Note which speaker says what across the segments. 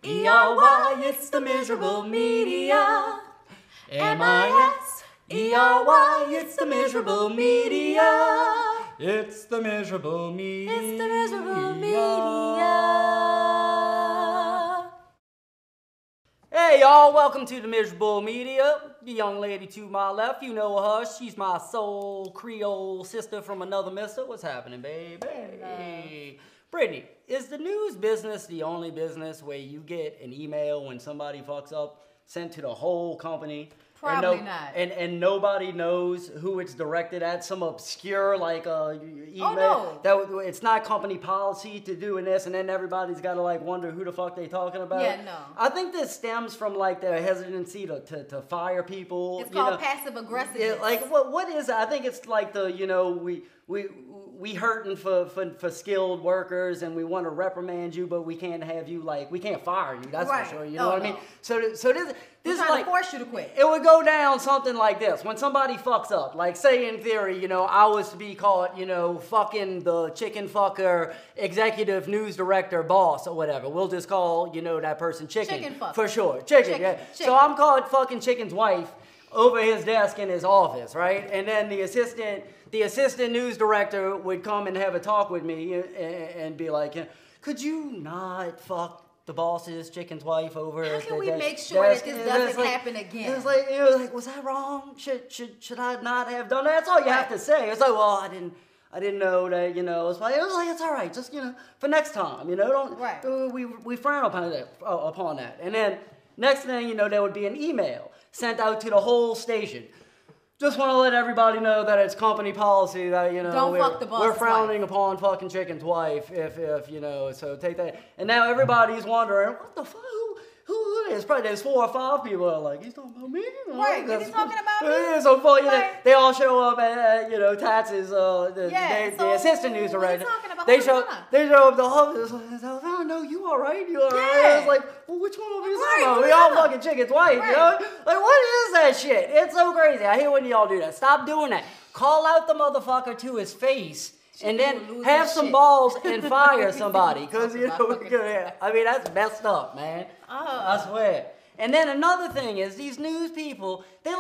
Speaker 1: M-I-S-E-R-Y, it's the miserable media. M-I-S-E-R-Y, it's the miserable media. It's the miserable media. It's the miserable media. Hey y'all, welcome to the miserable media. The young lady to my left, you know her. She's my soul Creole sister from another mister. What's happening, baby? Hey. Brittany, is the news business the only business where you get an email when somebody fucks up sent to the whole company?
Speaker 2: Probably not.
Speaker 1: And nobody knows who it's directed at. Some obscure email.
Speaker 2: Oh, no.
Speaker 1: That it's not company policy to doing this, and then everybody's got to wonder who the fuck they talking about.
Speaker 2: Yeah, no.
Speaker 1: I think this stems from their hesitancy to fire people.
Speaker 2: It's called passive aggressive.
Speaker 1: Yeah, what is it? I think it's we hurting for skilled workers, and we want to reprimand you, but we can't have you we can't fire you. That's
Speaker 2: right.
Speaker 1: for sure. You know what I mean? So this is
Speaker 2: trying to force you to quit.
Speaker 1: It would go down something like this. When somebody fucks up, say in theory, I was to be caught, fucking the chicken fucker, executive news director, boss, or whatever. We'll just call, that person chicken.
Speaker 2: Chicken fucker.
Speaker 1: For sure. Chicken, yeah.
Speaker 2: Chicken.
Speaker 1: So I'm called fucking chicken's wife over his desk in his office, right? And then the assistant news director would come and have a talk with me and be like, could you not fuck the boss's chicken's wife over?
Speaker 2: How can we make sure that this doesn't happen again?
Speaker 1: It was was that wrong? Should I not have done that? That's all you have to say. It's well, I didn't know that, it was it's all right, just, for next time, don't,
Speaker 2: right.
Speaker 1: We frown upon that. And then next thing, there would be an email sent out to the whole station. Just want to let everybody know that it's company policy that,
Speaker 2: don't fuck the boss's
Speaker 1: we're frowning
Speaker 2: wife.
Speaker 1: upon fucking chicken's wife if so take that. And now everybody's wondering, what the fuck? Who is? Probably there's 4 or 5 people that are he's talking about me.
Speaker 2: Right, he's talking about me.
Speaker 1: So funny,
Speaker 2: right.
Speaker 1: they all show up at Tats's, the assistant news director. They show up the office. Oh, no, you all right? You all right? It's well, which one of you talking about? We all fucking chicken's wife,
Speaker 2: right.
Speaker 1: What is that shit? It's so crazy. I hate when y'all do that. Stop doing that. Call out the motherfucker to his face. And then have some balls and fire somebody, because that's messed up, man. I swear. And then another thing is these news people, they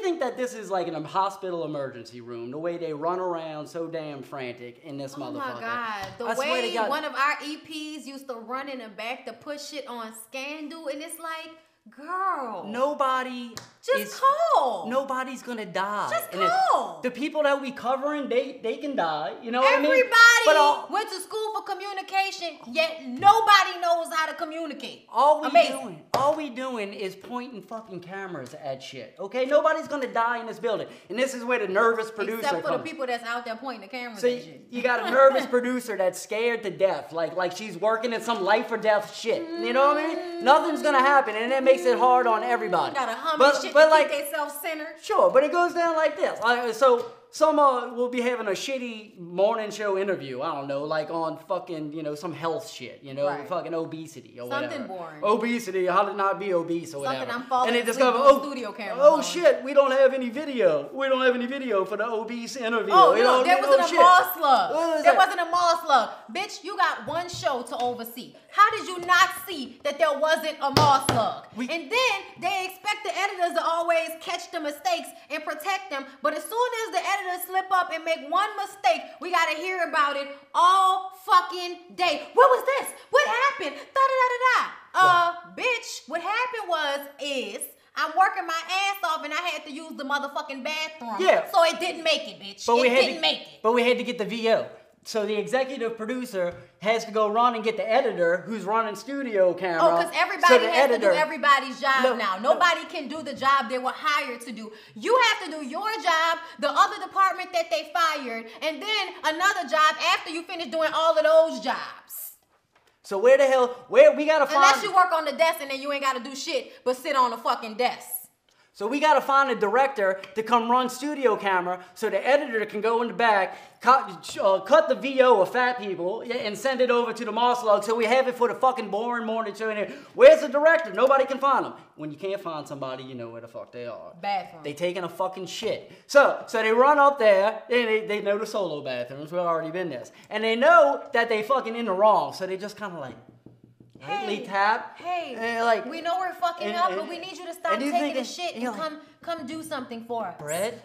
Speaker 1: think that this is like in a hospital emergency room. The way they run around so damn frantic in this motherfucker.
Speaker 2: Oh my God! The way one of our EPs used to run in the back to put shit on Scandal, and it's girl,
Speaker 1: nobody
Speaker 2: call.
Speaker 1: Nobody's gonna die.
Speaker 2: Just call.
Speaker 1: The people that we covering, they can die. You know
Speaker 2: Everybody
Speaker 1: what I mean?
Speaker 2: went to school for communication, yet nobody knows how to communicate.
Speaker 1: All we doing is pointing fucking cameras at shit. Okay, nobody's gonna die in this building, and this is where the nervous producer
Speaker 2: except for
Speaker 1: comes.
Speaker 2: the people that's out there pointing the cameras
Speaker 1: So
Speaker 2: at shit.
Speaker 1: you got a nervous producer that's scared to death, like she's working in some life or death shit. You know what I mean? Nothing's gonna happen, and that makes it hard on everybody.
Speaker 2: Gotta hum and shit to keep themselves centered.
Speaker 1: Sure, but it goes down like this. So some will be having a shitty morning show interview. I don't know, on fucking some health shit.
Speaker 2: Right.
Speaker 1: Fucking obesity or
Speaker 2: something
Speaker 1: whatever.
Speaker 2: boring.
Speaker 1: Obesity, how to not be obese or whatever.
Speaker 2: Something I'm falling
Speaker 1: and they
Speaker 2: asleep
Speaker 1: discover,
Speaker 2: on studio camera.
Speaker 1: Oh shit, we don't have any video. We don't have any video for the obese interview.
Speaker 2: Oh no, there wasn't a mall slug.
Speaker 1: There
Speaker 2: wasn't a mall slug. Bitch, you got one show to oversee. How did you not see that there wasn't a mall slug? And then they expect the editors to always catch the mistakes and protect them. But as soon as the editors slip up and make one mistake, we gotta hear about it all fucking day. What was this? What happened? Bitch, what happened is I'm working my ass off and I had to use the motherfucking bathroom.
Speaker 1: Yeah.
Speaker 2: So it didn't make it, bitch. It didn't make it.
Speaker 1: But we had to get the VO. So the executive producer has to go run and get the editor who's running studio camera.
Speaker 2: Oh, because everybody has to do everybody's job now. Nobody can do the job they were hired to do. You have to do your job, the other department that they fired, and then another job after you finish doing all of those jobs.
Speaker 1: So where we gotta find...
Speaker 2: Unless you work on the desk and then you ain't gotta do shit but sit on the fucking desk.
Speaker 1: So we got to find a director to come run studio camera so the editor can go in the back, cut the VO of fat people and send it over to the mall slug so we have it for the fucking boring morning show. Where's the director? Nobody can find them. When you can't find somebody, you know where the fuck they are.
Speaker 2: Bathroom.
Speaker 1: They taking a fucking shit. So they run up there, and they know the solo bathrooms. We've already been there. And they know that they fucking in the wrong, so they just kind of lightly tap.
Speaker 2: Hey,
Speaker 1: and like,
Speaker 2: we know we're fucking up, but we need you to stop taking the shit and come do something for us.
Speaker 1: Brett,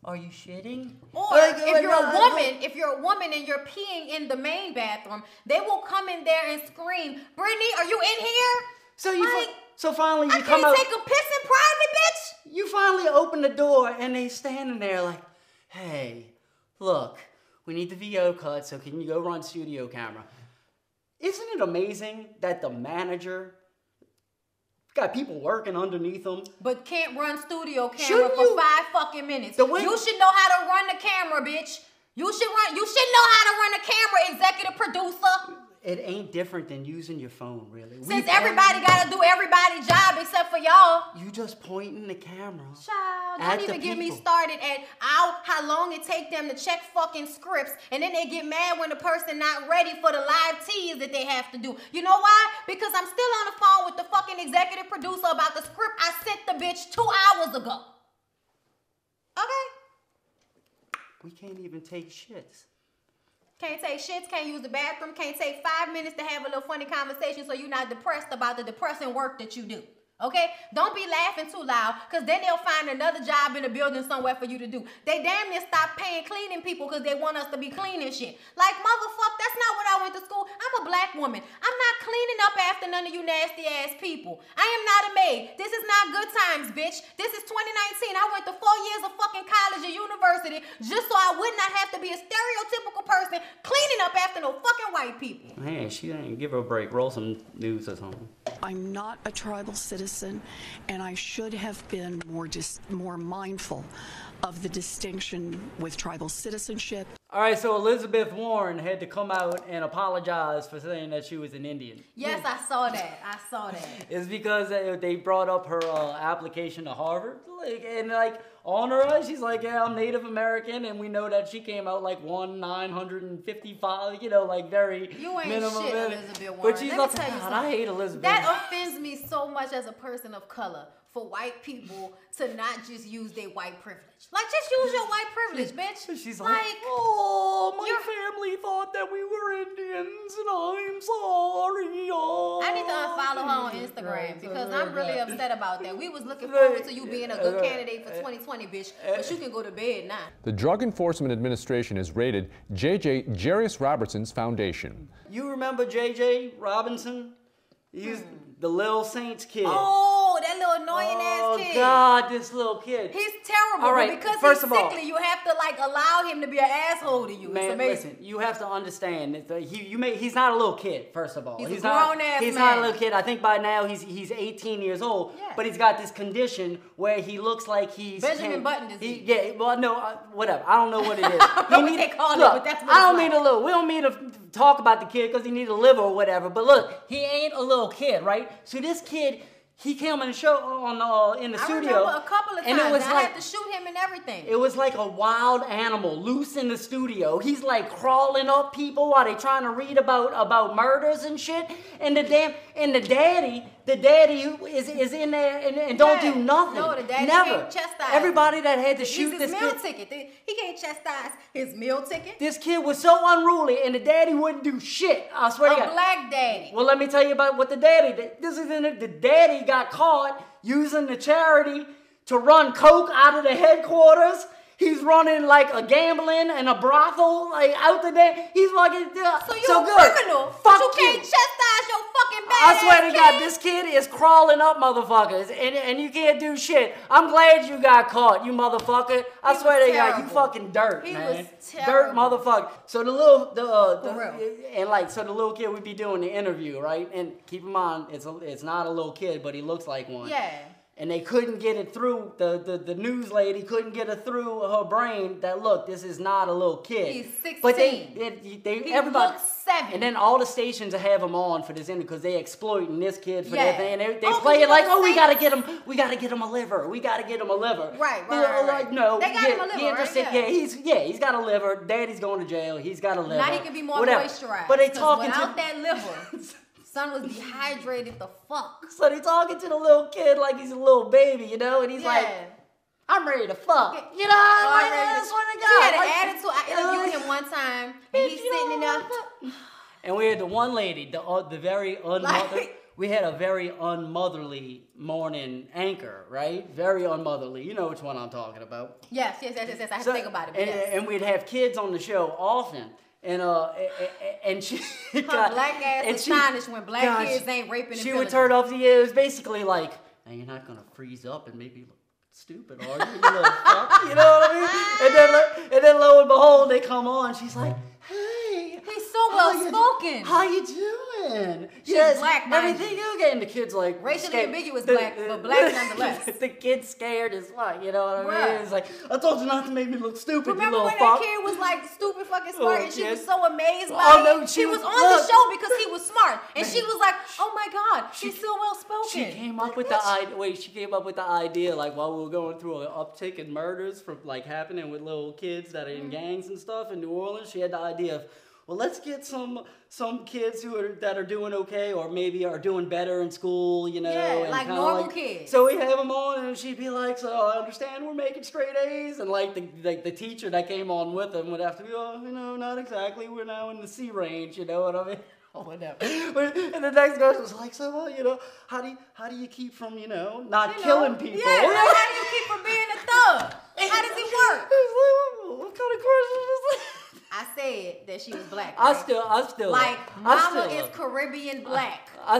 Speaker 1: are you shitting?
Speaker 2: Or if you're a woman and you're peeing in the main bathroom, they will come in there and scream, Brittany, are you in here?
Speaker 1: So finally you
Speaker 2: I
Speaker 1: come out.
Speaker 2: can't take a piss in private, bitch.
Speaker 1: You finally open the door and they standing there like, hey, look, we need the VO cut, so can you go run studio camera? Isn't it amazing that the manager got people working underneath them,
Speaker 2: but can't run studio camera for 5 fucking minutes? You should know how to run the camera, bitch. You should know how to run a camera, executive producer.
Speaker 1: It ain't different than using your phone, really.
Speaker 2: Since everybody gotta do everybody's job except for y'all.
Speaker 1: You just pointing the camera.
Speaker 2: Child, don't even get me started at how long it take them to check fucking scripts, and then they get mad when the person not ready for the live teas that they have to do. You know why? Because I'm still on the phone with the fucking executive producer about the script I sent the bitch 2 hours ago. Okay?
Speaker 1: We can't even take shits.
Speaker 2: Can't take shits, can't use the bathroom, can't take 5 minutes to have a little funny conversation so you're not depressed about the depressing work that you do. Okay? Don't be laughing too loud, because then they'll find another job in the building somewhere for you to do. They damn near stop paying cleaning people because they want us to be cleaning shit. Like, motherfucker, that's not what I went to school. I'm a black woman. I'm not cleaning up after none of you nasty ass people. I am not a maid. This is not good times, bitch. This is 2019. I went to 4 years of fucking college and university just so I would not have to be a stereotypical person cleaning up after no fucking white people.
Speaker 1: Hey, she didn't give her a break. Roll some news or something.
Speaker 3: I'm not a tribal citizen, and I should have been more mindful of the distinction with tribal citizenship.
Speaker 1: All right, so Elizabeth Warren had to come out and apologize for saying that she was an Indian.
Speaker 2: Yes, I saw that.
Speaker 1: It's because they brought up her application to Harvard, and on her eyes, she's like, yeah, I'm Native American, and we know that she came out like 955, very
Speaker 2: you ain't
Speaker 1: minimum.
Speaker 2: Shit, Elizabeth Warren.
Speaker 1: But she's like, God, I hate Elizabeth.
Speaker 2: That offends me so much as a person of color for white people to not just use their white privilege. Like, just use your white privilege, bitch.
Speaker 1: She's like, oh, my family thought that we were Indians, and I'm sorry. Oh.
Speaker 2: I need to unfollow her on Instagram because I'm really upset about that. We was looking forward to you being a good candidate for 2020, bitch, but you can go to bed now.
Speaker 4: The Drug Enforcement Administration has raided J.J. Jarius Robertson's foundation.
Speaker 1: You remember J.J. Robinson? He's the Little Saints kid.
Speaker 2: Oh, that little annoying ass kid.
Speaker 1: Oh, God, this little kid.
Speaker 2: He's terrible.
Speaker 1: All right,
Speaker 2: but because
Speaker 1: first
Speaker 2: he's
Speaker 1: of all,
Speaker 2: sickly, you have to allow him to be an asshole to you.
Speaker 1: Man, listen, you have to understand that he's not a little kid, first of all.
Speaker 2: He's a grown-ass man.
Speaker 1: He's not a little kid. I think by now he's 18 years old. Yeah. But he's got this condition where he looks like he's...
Speaker 2: Benjamin Button disease.
Speaker 1: Whatever. I don't know what it is.
Speaker 2: I don't know what they call it, but that's what
Speaker 1: I don't mean a little. We don't mean to talk about the kid because he needs a liver or whatever. But look, he ain't a little kid, right? So this kid... He came on the show in the studio.
Speaker 2: I remember a couple of times. And I had to shoot him and everything.
Speaker 1: It was like a wild animal loose in the studio. He's like crawling up people while they trying to read about murders and shit. And the daddy is in there and don't do nothing.
Speaker 2: No, the daddy
Speaker 1: Never.
Speaker 2: can't chastise.
Speaker 1: Everybody that had to shoot
Speaker 2: this
Speaker 1: kid.
Speaker 2: Meal ticket. He can't chastise his meal ticket.
Speaker 1: This kid was so unruly, and the daddy wouldn't do shit. I swear to God.
Speaker 2: A black daddy.
Speaker 1: Well, let me tell you about what the daddy did. The daddy got caught using the charity to run coke out of the headquarters. He's running like a gambling and a brothel out the day. He's fucking
Speaker 2: so good. Criminal.
Speaker 1: Fuck
Speaker 2: you. Can't chastise your fucking bad
Speaker 1: I swear to God, this kid is crawling up motherfuckers, and you can't do shit. I'm glad you got caught, you motherfucker. I swear to God, you fucking dirt, man.
Speaker 2: He was terrible.
Speaker 1: Dirt motherfucker. So the little kid would be doing the interview, right? And keep in mind, it's not a little kid, but he looks like one.
Speaker 2: Yeah.
Speaker 1: And they couldn't get it through, the news lady couldn't get it through her brain that, look, this is not a little kid.
Speaker 2: He's 16.
Speaker 1: But
Speaker 2: everybody looks 7.
Speaker 1: And then all the stations have him on for this interview because they exploiting this kid for their thing. And they
Speaker 2: play
Speaker 1: it like, we gotta get him a liver. We gotta get him a liver.
Speaker 2: Right.
Speaker 1: Like, no.
Speaker 2: They got him a liver, right?
Speaker 1: He's got a liver. Daddy's going to jail. He's got a liver.
Speaker 2: Now he can be more moisturized.
Speaker 1: But they talking
Speaker 2: without that liver. Son was dehydrated the fuck.
Speaker 1: So they talking to the little kid like he's a little baby, and he's like, I'm ready to fuck. I swear to God.
Speaker 2: He had an attitude. I interviewed him one time, and he's sitting in there.
Speaker 1: And we had the one lady, the very unmotherly. We had a very unmotherly morning anchor, right? Very unmotherly. You know which one I'm talking about.
Speaker 2: Yes. I have to think about it. But
Speaker 1: and we'd have kids on the show often. And she
Speaker 2: got black ass astonished when black kids ain't raping and
Speaker 1: she would turn off it was basically like, now you're not gonna freeze up and make me look stupid, are you? You little fuck. You know what I mean? And then lo and behold, they come on. She's like, hey,
Speaker 2: he's so well spoken.
Speaker 1: How you doing?
Speaker 2: She's black,
Speaker 1: everything you get. And the kids like
Speaker 2: racially ambiguous black, but black nonetheless.
Speaker 1: The kid's scared as fuck. You know what I mean? It's like, I told you not to make me look stupid.
Speaker 2: Remember
Speaker 1: you
Speaker 2: when
Speaker 1: little fuck.
Speaker 2: that kid was like stupid fucking smart, and she was so amazed by him. She was on the show because he was smart, and she was like, oh my god, she's so well spoken.
Speaker 1: She came up with the idea. She came up with the idea like while we were going through an uptick in murders from like happening with little kids that are in gangs and stuff in New Orleans. She had the idea of, well, let's get some kids that are doing okay or maybe are doing better in school, you know.
Speaker 2: Yeah,
Speaker 1: and
Speaker 2: like normal kids.
Speaker 1: So we have them on, and she'd be like, so I understand we're making straight A's. And like the teacher that came on with them would have to be, oh, you know, not exactly. We're now in the C range, you know what I mean? Oh, whatever. And the next guy was like, so, well, you know, how do you keep from, you know, not killing people?
Speaker 2: Yeah, like, how do you keep from being a thug? How does it work?
Speaker 1: What kind of question is that?
Speaker 2: I said that she was black. Right?
Speaker 1: I still
Speaker 2: like mama is Caribbean black.
Speaker 1: I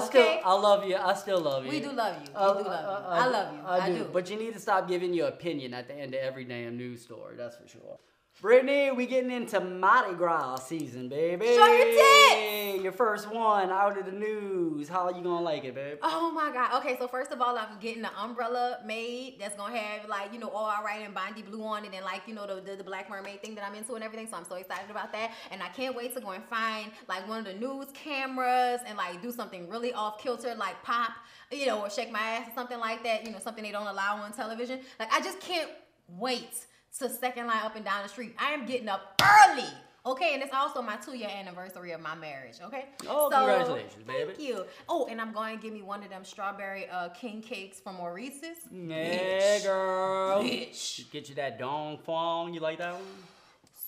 Speaker 1: love you. I still love you.
Speaker 2: We do love you. I love you. I do.
Speaker 1: But you need to stop giving your opinion at the end of every damn news story. That's for sure. Brittany, we getting into Mardi Gras season, baby.
Speaker 2: Show your tits!
Speaker 1: Your first one out of the news. How you gonna like it, babe?
Speaker 2: Oh my God. Okay, so first of all, I'm getting the umbrella made that's gonna have like, you know, all right and Bondi blue on it and like, you know, the black mermaid thing that I'm into and everything. So I'm so excited about that. And I can't wait to go and find like one of the news cameras and like do something really off kilter, like pop, you know, or shake my ass or something like that, you know, something they don't allow on television. Like, I just can't wait to second line up and down the street. I am getting up early. Okay, and it's also my 2-year anniversary of my marriage, okay?
Speaker 1: Oh, so, congratulations, baby.
Speaker 2: Thank you. Oh, and I'm going to give me one of them strawberry king cakes from Maurice's.
Speaker 1: Yeah, girl.
Speaker 2: Bitch.
Speaker 1: Get you that dong fong. You like that one?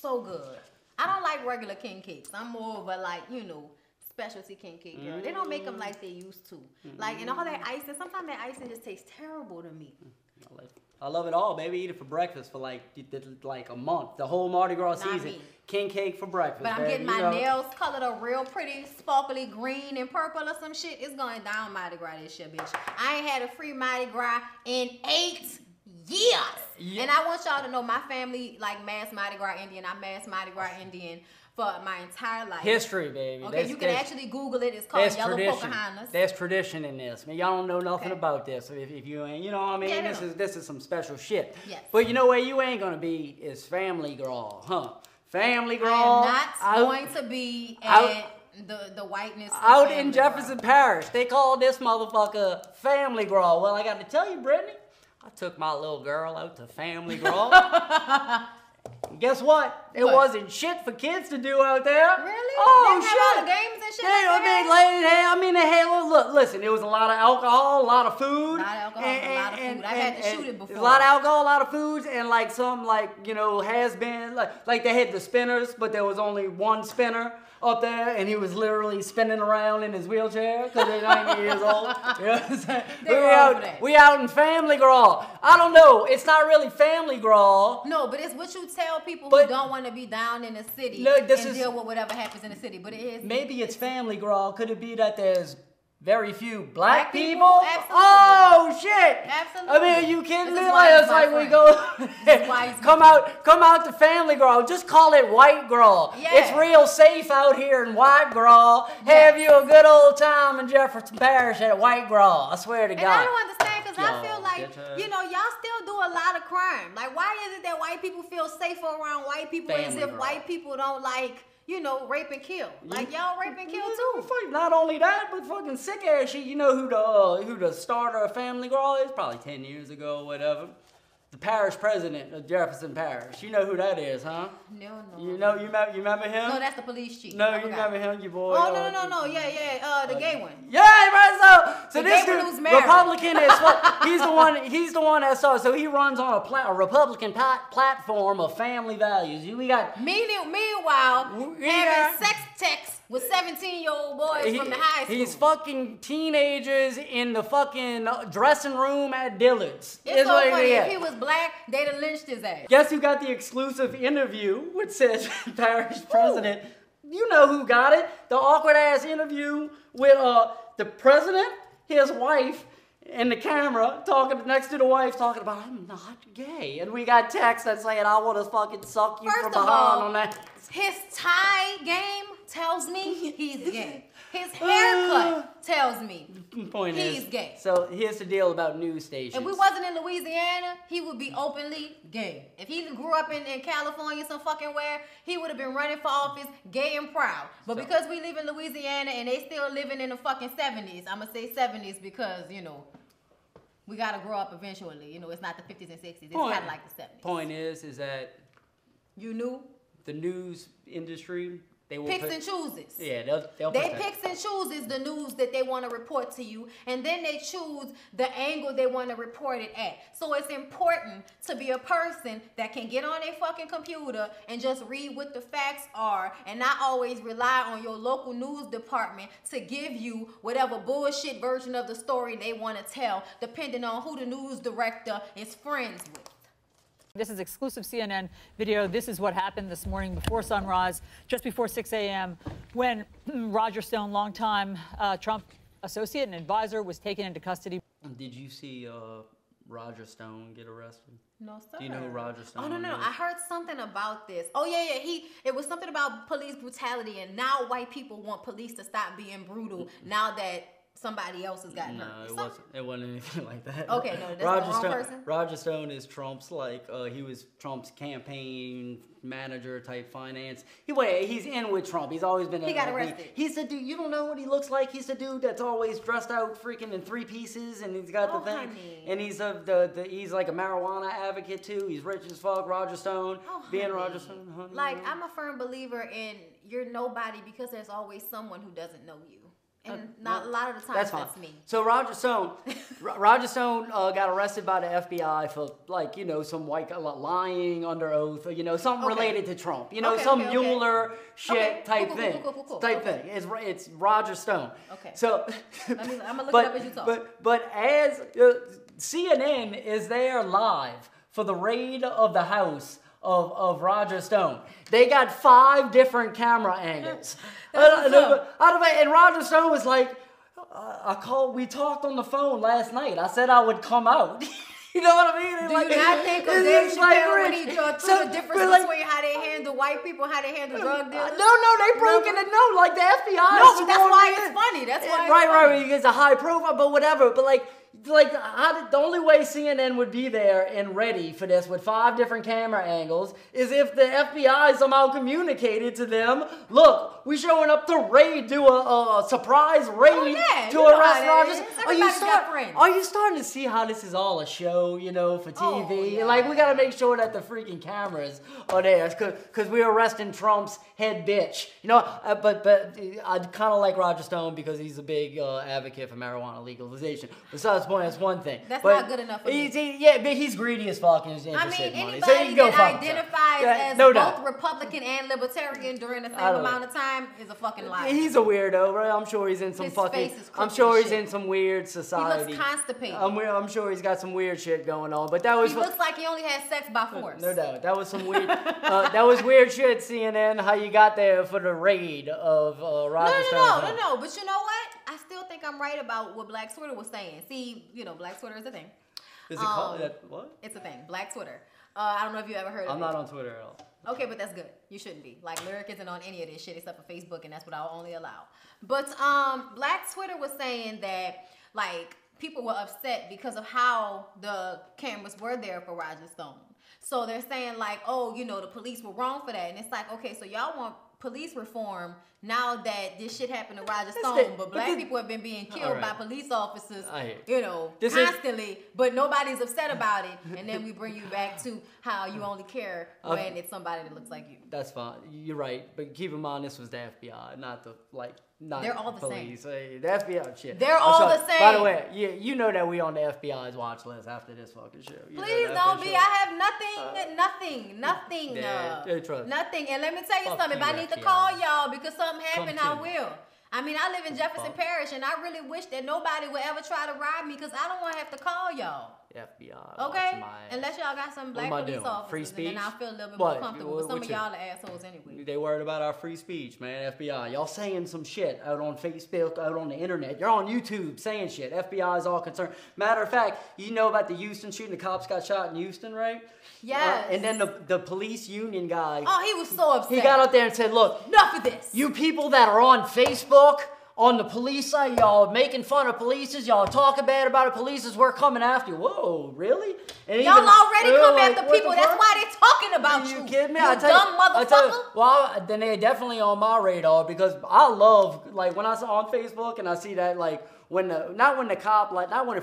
Speaker 2: So good. I don't like regular king cakes. I'm more of a, like, you know, specialty king cake girl. They don't make them like they used to. Like, and all that icing, sometimes that icing just tastes terrible to me.
Speaker 1: I love it all, baby. Eat it for breakfast for like a month. The whole Mardi Gras season. King cake for breakfast,
Speaker 2: but I'm getting my nails colored a real pretty, sparkly green and purple or some shit. It's going down Mardi Gras this year, bitch. I ain't had a free Mardi Gras in 8 years. Yeah. And I want y'all to know my family, like, mass Mardi Gras Indian. I'm mass Mardi Gras Indian for my entire life.
Speaker 1: History, baby.
Speaker 2: Okay, you can actually Google it. It's called Yellow Pocahontas.
Speaker 1: There's tradition in this. Man, y'all don't know nothing about this. If you ain't, you know what I mean? Yeah, this is some special shit. Yes. But you know where you ain't gonna be is Family Gras, huh? Family Gras.
Speaker 2: I am not going to be at the whiteness
Speaker 1: out in Jefferson Parish. They call this motherfucker Family Gras. Well, I got to tell you, Brittany, I took my little girl out to Family Gras. Guess what? It wasn't shit for kids to do out there.
Speaker 2: Really?
Speaker 1: Oh,
Speaker 2: they
Speaker 1: shit.
Speaker 2: Have all the games and shit
Speaker 1: Hey, look, listen, there was a lot of alcohol, a lot of food.
Speaker 2: A lot of alcohol, a lot of food. I've had to shoot it before.
Speaker 1: A lot of alcohol, a lot of foods, and like some, like, you know, has been, like they had the spinners, but there was only one spinner up there, and he was literally spinning around in his wheelchair because they're 90 years old. You know what I'm saying? We out in Family Gras. I don't know. It's not really Family Gras.
Speaker 2: No, but it's what you tell people who don't want to be down in the city and deal with whatever happens in the city. But it is.
Speaker 1: Maybe it's Family Gras. Could it be that there's very few black people?
Speaker 2: Absolutely.
Speaker 1: Oh shit!
Speaker 2: Absolutely.
Speaker 1: I mean, are you kidding me? It's like we go come out to Family Gras. Just call it White Gras. Yeah. It's real safe out here in White Gras. Have you a good old time in Jefferson Parish at White Gras. I swear to God.
Speaker 2: And I don't understand because I feel like, you know, y'all still do a lot of crime. Like, why is it that white people feel safer around white people as if white people don't like, you know, rape and kill? Like, y'all rape and kill too.
Speaker 1: Not only that, but fucking sick ass shit. You know who the starter of Family Gras is? Probably 10 years ago or whatever. The parish president of Jefferson Parish. You know who that is, huh?
Speaker 2: No.
Speaker 1: You know, you remember him?
Speaker 2: No, that's the police chief.
Speaker 1: No, you remember him, your boy?
Speaker 2: Oh, no. Yeah. The gay one.
Speaker 1: Yeah, right. So this
Speaker 2: dude,
Speaker 1: Republican is he's the one that started. So he runs on a Republican platform of family values. We got
Speaker 2: meanwhile having sex texts with 17-year-old boys from the high school.
Speaker 1: He's fucking teenagers in the fucking dressing room at Dillard's.
Speaker 2: It's so funny. If he was black, they'd have lynched his ass.
Speaker 1: Guess who got the exclusive interview with said parish president? You know who got it. The awkward ass interview with the president, his wife, and the camera talking next to the wife talking about, I'm not gay. And we got text that saying, I want to fucking suck you from behind on that.
Speaker 2: His tie game tells me he's gay. His haircut tells me he's gay.
Speaker 1: So here's the deal about news stations.
Speaker 2: If we wasn't in Louisiana, he would be openly gay. If he grew up in California some fucking where, he would have been running for office gay and proud. But because we live in Louisiana and they still living in the fucking 70s, I'm going to say 70s because, you know, we got to grow up eventually. You know, it's not the 50s and 60s. It's kind of like the 70s.
Speaker 1: Point is that
Speaker 2: you knew
Speaker 1: the news industry, they will
Speaker 2: picks and chooses.
Speaker 1: Yeah, they'll
Speaker 2: they picks and chooses the news that they want to report to you, and then they choose the angle they want to report it at. So it's important to be a person that can get on a fucking computer and just read what the facts are, and not always rely on your local news department to give you whatever bullshit version of the story they want to tell, depending on who the news director is friends with.
Speaker 5: This is exclusive CNN video. This is what happened this morning before sunrise, just before 6 a.m., when Roger Stone, longtime Trump associate and advisor, was taken into custody.
Speaker 1: Did you see Roger Stone get arrested?
Speaker 2: No, sir.
Speaker 1: Do you know who Roger Stone is?
Speaker 2: Oh, no. I heard something about this. Oh, yeah. It was something about police brutality, and now white people want police to stop being brutal now that somebody else has gotten hurt.
Speaker 1: No, it wasn't anything like that.
Speaker 2: Okay, no, that's the wrong person.
Speaker 1: Roger Stone is Trump's, he was Trump's campaign manager type finance. He's in with Trump. He's always been.
Speaker 2: He got arrested.
Speaker 1: He's the dude. You don't know what he looks like. He's the dude that's always dressed out freaking in 3 pieces, and he's got the thing.
Speaker 2: Honey.
Speaker 1: And he's he's like a marijuana advocate too. He's rich as fuck. Roger Stone, being Roger Stone. Honey,
Speaker 2: like, I'm a firm believer in you're nobody because there's always someone who doesn't know you. And not a lot of the times that's me.
Speaker 1: So Roger Stone got arrested by the FBI for some lying under oath, or something related to Trump, some Mueller shit type thing. It's Roger Stone.
Speaker 2: Okay.
Speaker 1: So
Speaker 2: I'm gonna look it up as you talk.
Speaker 1: But as CNN is there live for the raid of the house of Roger Stone. They got 5 different camera angles. And Roger Stone was like, we talked on the phone last night. I said I would come out. You know what I mean?
Speaker 2: Do you not think of Dave Chappelle when he threw the difference between how they handle white people and how they handle drug dealers?
Speaker 1: No, they broken it. No, like the FBI.
Speaker 2: No, but that's why it's funny. That's why it's funny.
Speaker 1: Right. He gets a high profile, but whatever. But the only way CNN would be there and ready for this with 5 different camera angles is if the FBI somehow communicated to them, look, we showing up to do a surprise raid to arrest Rogers. Are you starting to see how this is all a show, for TV? We got to make sure that the freaking cameras are there because we're arresting Trump's head bitch. But I kind of like Roger Stone because he's a big advocate for marijuana legalization. Besides point, that's one thing.
Speaker 2: That's not good enough for me.
Speaker 1: But he's greedy as fuck and he's interested in money.
Speaker 2: So that identifies as both Republican and Libertarian during the same amount of time is a fucking liar.
Speaker 1: He's a weirdo, right? I'm sure he's in some he's in some weird society.
Speaker 2: He looks constipated.
Speaker 1: I'm sure he's got some weird shit going on. But he
Speaker 2: looks like he only has sex by force.
Speaker 1: No doubt. That was some weird that was weird shit, CNN, how you got there for the raid of Roger Stone.
Speaker 2: No. But you know what? I still think I'm right about what Black Twitter was saying. See, Black Twitter is a thing.
Speaker 1: Is it called that? What?
Speaker 2: It's a thing. Black Twitter. I don't know if you ever heard of it.
Speaker 1: I'm not on Twitter at all.
Speaker 2: Okay, but that's good. You shouldn't be. Lyric isn't on any of this shit except for Facebook, and that's what I'll only allow. But Black Twitter was saying that, people were upset because of how the cameras were there for Roger Stone. So they're saying, the police were wrong for that. And it's like, okay, so y'all want police reform now that this shit happened to Roger Stone, but black people have been being killed by police officers, constantly, but nobody's upset about it. And then we bring you back to how you only care when it's somebody that looks like you.
Speaker 1: That's fine. You're right. But keep in mind, this was the FBI, not the, Not
Speaker 2: They're all the
Speaker 1: police.
Speaker 2: same.
Speaker 1: The FBI shit.
Speaker 2: They're all the same.
Speaker 1: By the way, you know that we on the FBI's watch list after this fucking show.
Speaker 2: Please don't be. I have nothing. Nothing. And let me tell you something. If I need to call y'all because something happened, I will. I mean, I live in Jefferson Parish, and I really wish that nobody would ever try to rob me because I don't want to have to call y'all.
Speaker 1: FBI.
Speaker 2: Okay? Unless y'all got some black police officers,
Speaker 1: free speech?
Speaker 2: and then I'll feel a little bit more comfortable. But some of y'all are assholes anyway.
Speaker 1: They worried about our free speech, man. FBI. Y'all saying some shit out on Facebook, out on the internet. You're on YouTube saying shit. FBI is all concerned. Matter of fact, you know about the Houston shooting? The cops got shot in Houston, right?
Speaker 2: Yes.
Speaker 1: And then the police union guy.
Speaker 2: Oh, he was so upset.
Speaker 1: He got up there and said, look.
Speaker 2: Enough of this.
Speaker 1: You people that are on Facebook, on the police side, y'all making fun of polices, y'all talking bad about the polices, we're coming after you. Whoa, really? And
Speaker 2: y'all already come after people. That's why they talking about you.
Speaker 1: You kidding me?
Speaker 2: You dumb motherfucker.
Speaker 1: Well, then they're definitely on my radar because I love, like, when I saw on Facebook and I see that, like, not when it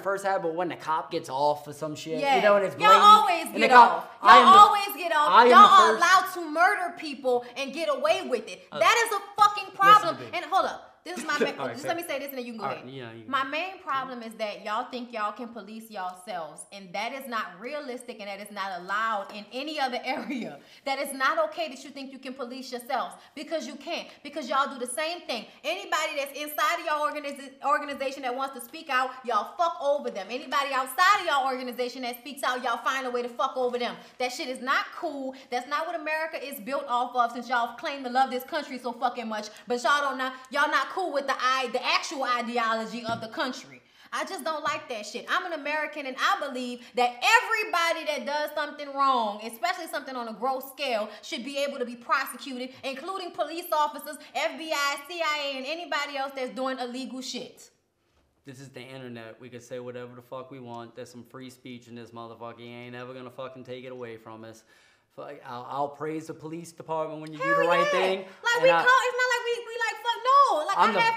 Speaker 1: first happened, but when the cop gets off for some shit.
Speaker 2: Yeah.
Speaker 1: You know, and it's
Speaker 2: y'all always get off. Y'all always get off. Y'all are allowed to murder people and get away with it. That is a fucking problem. And hold up. This is my main, just let me say this and then you can go ahead. My main problem is that y'all think y'all can police yourselves, and that is not realistic, and that is not allowed in any other area. That is not okay that you think you can police yourselves, because you can't, because y'all do the same thing. Anybody that's inside of y'all organization that wants to speak out, y'all fuck over them. Anybody outside of y'all organization that speaks out, y'all find a way to fuck over them. That shit is not cool. That's not what America is built off of, since y'all claim to love this country so fucking much, but y'all not cool with the actual ideology of the country. I just don't like that shit. I'm an American, and I believe that everybody that does something wrong, especially something on a gross scale, should be able to be prosecuted, including police officers, FBI, CIA, and anybody else that's doing illegal shit.
Speaker 1: This is the internet. We can say whatever the fuck we want. There's some free speech in this motherfucker. You ain't ever gonna fucking take it away from us. I'll praise the police department when you do the right thing.
Speaker 2: Like it's not like we like fuck no. Like I have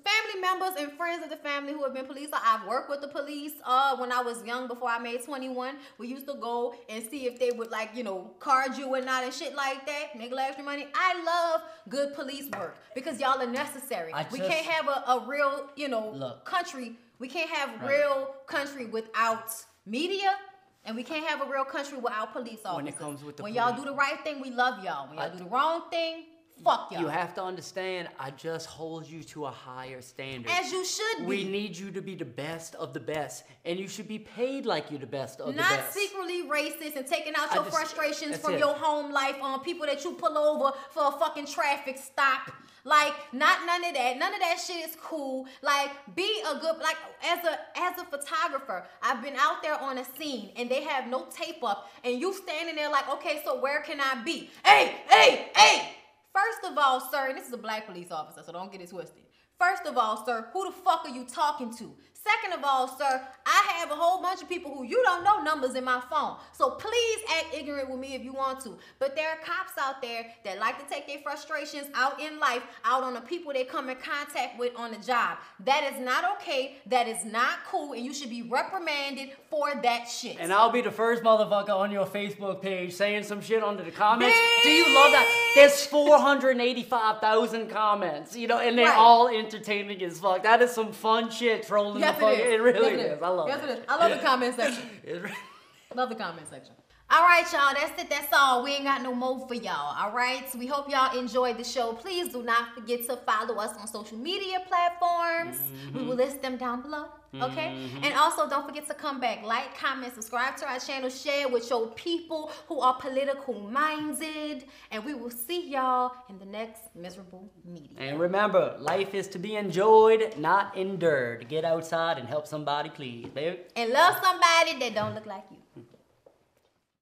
Speaker 2: family members and friends of the family who have been police. I've worked with the police when I was young, before I made 21. We used to go and see if they would, like, you know, card you and not and shit like that, make a little extra money. I love good police work because y'all are necessary. We can't have a real, you know, country. We can't have real country without media. And we can't have a real country without police officers.
Speaker 1: When it comes with the
Speaker 2: police. Y'all do the right thing, we love y'all. When y'all do the wrong thing, fuck y'all.
Speaker 1: You have to understand, I just hold you to a higher standard.
Speaker 2: As you should be.
Speaker 1: We need you to be the best of the best. And you should be paid like you're the best of the best.
Speaker 2: Not secretly racist and taking out your frustrations from your home life on people that you pull over for a fucking traffic stop. Like, none of that. None of that shit is cool. Like, be a good, like, as a photographer, I've been out there on a scene and they have no tape up, and you standing there like, okay, so where can I be? Hey! First of all, sir, and this is a black police officer, so don't get it twisted. First of all, sir, who the fuck are you talking to? Second of all, sir, I have a whole bunch of people who you don't know numbers in my phone. So please act ignorant with me if you want to. But there are cops out there that like to take their frustrations out in life, out on the people they come in contact with on the job. That is not okay. That is not cool. And you should be reprimanded for that shit.
Speaker 1: And I'll be the first motherfucker on your Facebook page saying some shit under the comments. Do you love that? There's 485,000 comments, you know, and they're all entertaining as fuck. That is some fun shit trolling the fuck. It really is. I love it.
Speaker 2: It is. I love the comment section. Love the comment section. All right, y'all. That's it. That's all. We ain't got no more for y'all. All right. So we hope y'all enjoyed the show. Please do not forget to follow us on social media platforms. We will list them down below. Okay? And also, don't forget to come back. Like, comment, subscribe to our channel. Share with your people who are political minded. And we will see y'all in the next miserable meeting.
Speaker 1: And remember, life is to be enjoyed, not endured. Get outside and help somebody, please, baby.
Speaker 2: And love somebody that don't look like you.